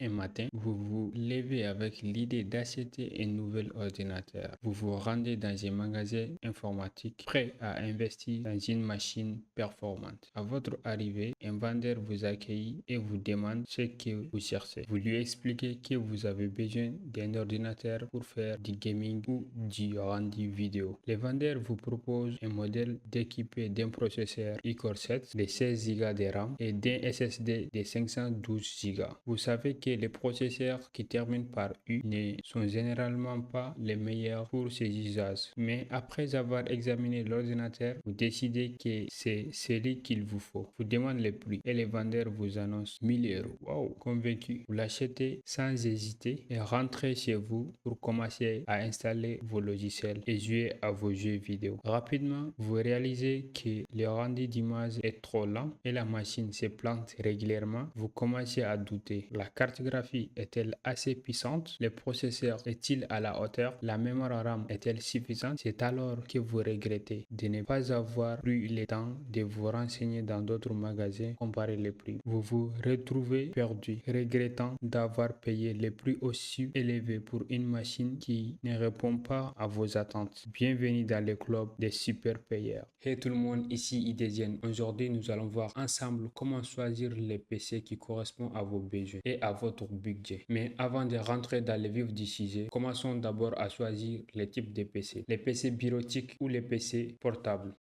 Un matin, vous vous levez avec l'idée d'acheter un nouvel ordinateur. Vous vous rendez dans un magasin informatique prêt à investir dans une machine performante. À votre arrivée, un vendeur vous accueille et vous demande ce que vous cherchez. Vous lui expliquez que vous avez besoin d'un ordinateur pour faire du gaming ou du rendu vidéo. Le vendeur vous propose un modèle équipé d'un processeur i-Core 7 de 16 Go de RAM et d'un SSD de 512 Go. Vous savez que les processeurs qui terminent par U ne sont généralement pas les meilleurs pour ces usages. Mais après avoir examiné l'ordinateur, vous décidez que c'est celui qu'il vous faut. Vous demandez le prix et le vendeur vous annonce 1000 euros. Wow, convaincu, vous l'achetez sans hésiter et rentrez chez vous pour commencer à installer vos logiciels et jouer à vos jeux vidéo. Rapidement, vous réalisez que le rendu d'image est trop lent et la machine se plante régulièrement. Vous commencez à douter. La carte graphique est-elle assez puissante? Le processeur est-il à la hauteur? La mémoire RAM est-elle suffisante? C'est alors que vous regrettez de ne pas avoir pris le temps de vous renseigner dans d'autres magasins, comparer les prix. Vous vous retrouvez perdu, regrettant d'avoir payé le prix aussi élevé pour une machine qui ne répond pas à vos attentes. Bienvenue dans le club des super payeurs. Hey tout le monde, ici Idesian. Aujourd'hui, nous allons voir ensemble comment choisir les PC qui correspondent à vos besoins et à votre budget. Mais avant de rentrer dans le vif du sujet, commençons d'abord à choisir les types de PC. Les PC bureautiques ou les PC portables.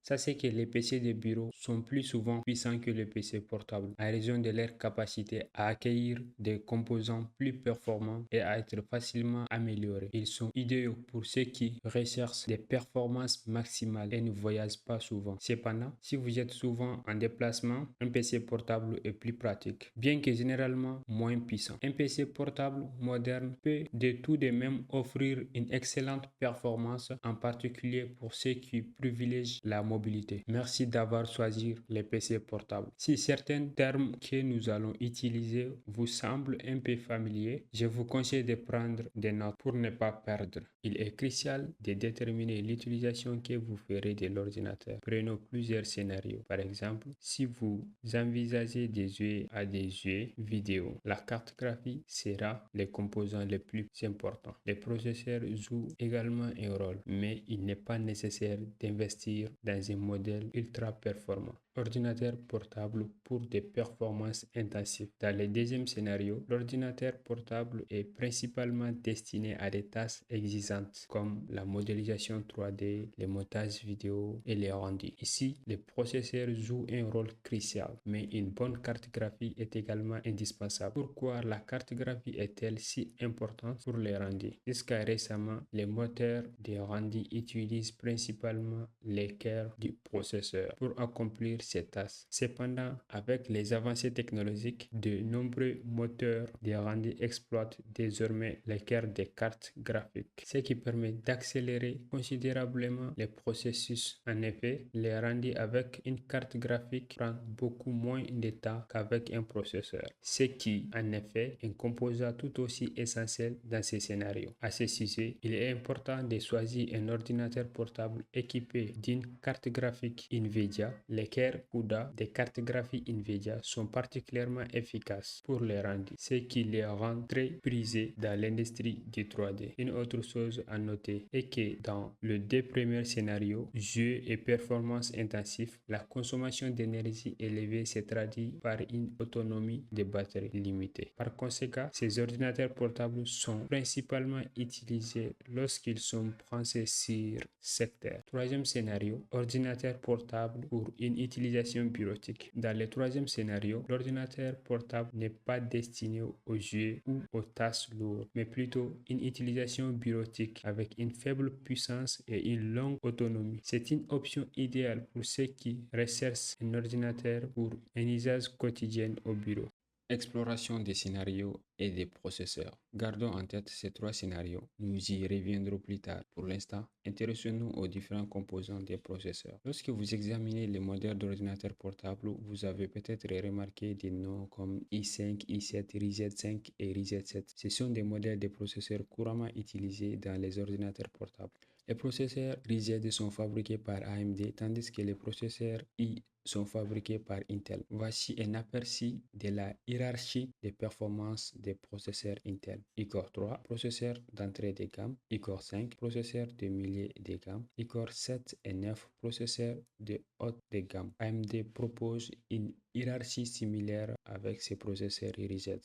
Ça, c'est que les PC de bureau sont plus souvent puissants que les PC portables à raison de leur capacité à accueillir des composants plus performants et à être facilement améliorés. Ils sont idéaux pour ceux qui recherchent des performances maximales et ne voyagent pas souvent. Cependant, si vous êtes souvent en déplacement, un PC portable est plus pratique, bien que généralement moins puissant. Un PC portable moderne peut de tout de même offrir une excellente performance, en particulier pour ceux qui privilégient la mobilité. Merci d'avoir choisi les PC portables. Si certains termes que nous allons utiliser vous semblent un peu familiers, je vous conseille de prendre des notes pour ne pas perdre. Il est crucial de déterminer l'utilisation que vous ferez de l'ordinateur. Prenons plusieurs scénarios. Par exemple, si vous envisagez de jouer à des jeux vidéo, la carte graphique sera le composant le plus important. Les processeurs jouent également un rôle, mais il n'est pas nécessaire d'investir dans un modèle ultra performant. Ordinateur portable pour des performances intensives. Dans le deuxième scénario, l'ordinateur portable est principalement destiné à des tâches exigeantes comme la modélisation 3D, le montage vidéo et les rendus. Ici, le processeur joue un rôle crucial, mais une bonne carte graphique est également indispensable. Pourquoi la carte graphique est-elle si importante pour les rendus? Jusqu'à récemment, les moteurs de rendus utilisent principalement les cœurs du processeur pour accomplir ces tâches. Cependant, avec les avancées technologiques, de nombreux moteurs de rendu exploitent désormais les cœurs des cartes graphiques, ce qui permet d'accélérer considérablement les processus. En effet, les rendus avec une carte graphique prend beaucoup moins de temps qu'avec un processeur, ce qui, en effet, est un composant tout aussi essentiel dans ces scénarios. À ce sujet, il est important de choisir un ordinateur portable équipé d'une carte graphique NVIDIA. Les cœurs CUDA des cartes graphiques NVIDIA sont particulièrement efficaces pour les rendus, ce qui les rend très prisés dans l'industrie du 3D. Une autre chose à noter est que dans les deux premiers scénarios, jeux et performances intensives, la consommation d'énergie élevée se traduit par une autonomie de batterie limitée. Par conséquent, ces ordinateurs portables sont principalement utilisés lorsqu'ils sont pensés sur secteur. Troisième scénario, ordinateur portable pour une utilisation bureautique. Dans le troisième scénario, l'ordinateur portable n'est pas destiné aux jeux ou aux tâches lourdes, mais plutôt une utilisation bureautique avec une faible puissance et une longue autonomie. C'est une option idéale pour ceux qui recherchent un ordinateur pour un usage quotidien au bureau. Exploration des scénarios et des processeurs. Gardons en tête ces trois scénarios. Nous y reviendrons plus tard. Pour l'instant, intéressons-nous aux différents composants des processeurs. Lorsque vous examinez les modèles d'ordinateurs portables, vous avez peut-être remarqué des noms comme i5, i7, Ryzen 5 et Ryzen 7. Ce sont des modèles de processeurs couramment utilisés dans les ordinateurs portables. Les processeurs Ryzen sont fabriqués par AMD tandis que les processeurs i sont fabriqués par Intel. Voici un aperçu de la hiérarchie des performances des processeurs Intel. iCore 3, processeur d'entrée de gamme. iCore 5, processeur de milieu de gamme. iCore 7 et 9, processeurs de haute de gamme. AMD propose une hiérarchie similaire avec ses processeurs Ryzen.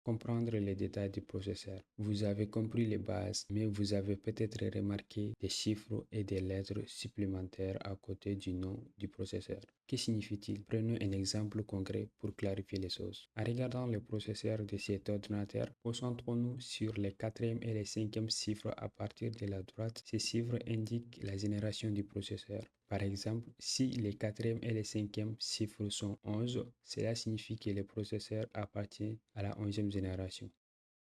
Comprendre les détails du processeur. Vous avez compris les bases, mais vous avez peut-être remarqué des chiffres et des lettres supplémentaires à côté du nom du processeur. Que signifie-t-il? Prenons un exemple concret pour clarifier les choses. En regardant le processeur de cet ordinateur, concentrons-nous sur les quatrième et les cinquième chiffres à partir de la droite. Ces chiffres indiquent la génération du processeur. Par exemple, si les quatrième et les cinquième chiffres sont 11, cela signifie que le processeur appartient à la 11e génération.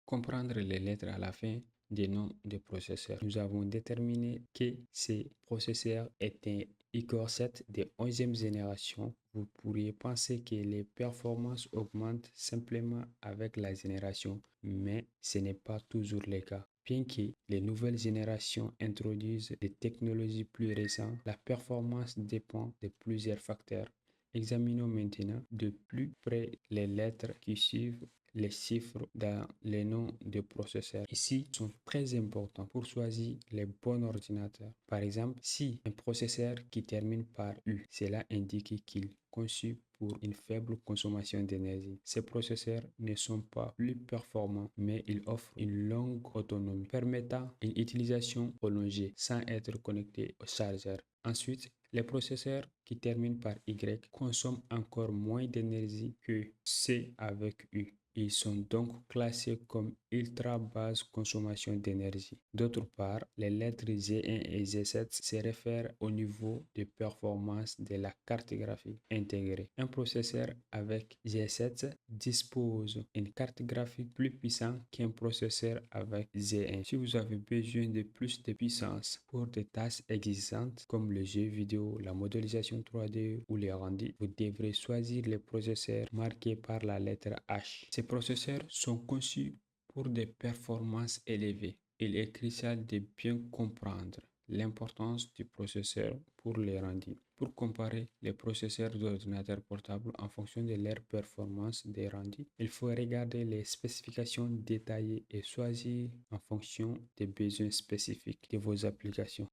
Comprendre les lettres à la fin des noms des processeurs. Nous avons déterminé que ce processeur est un iCore 7 de 11e génération. Vous pourriez penser que les performances augmentent simplement avec la génération, mais ce n'est pas toujours le cas. Bien que les nouvelles générations introduisent des technologies plus récentes, la performance dépend de plusieurs facteurs. Examinons maintenant de plus près les lettres qui suivent les chiffres dans les noms de processeurs. Ici, sont très importants pour choisir les bons ordinateurs. Par exemple, si un processeur qui termine par U, cela indique qu'il est conçu pour une faible consommation d'énergie. Ces processeurs ne sont pas plus performants, mais ils offrent une longue autonomie, permettant une utilisation prolongée sans être connecté au chargeur. Ensuite, les processeurs qui terminent par Y consomment encore moins d'énergie que ceux avec U. Ils sont donc classés comme ultra basse consommation d'énergie. D'autre part, les lettres G1 et G7 se réfèrent au niveau de performance de la carte graphique intégrée. Un processeur avec G7 dispose d'une carte graphique plus puissante qu'un processeur avec G1. Si vous avez besoin de plus de puissance pour des tâches exigeantes comme le jeu vidéo, la modélisation 3D ou les rendus, vous devrez choisir les processeurs marqués par la lettre H. Ces processeurs sont conçus pour des performances élevées. Il est crucial de bien comprendre l'importance du processeur pour les rendus. Pour comparer les processeurs d'ordinateurs portables en fonction de leur performance des rendus, il faut regarder les spécifications détaillées et choisir en fonction des besoins spécifiques de vos applications.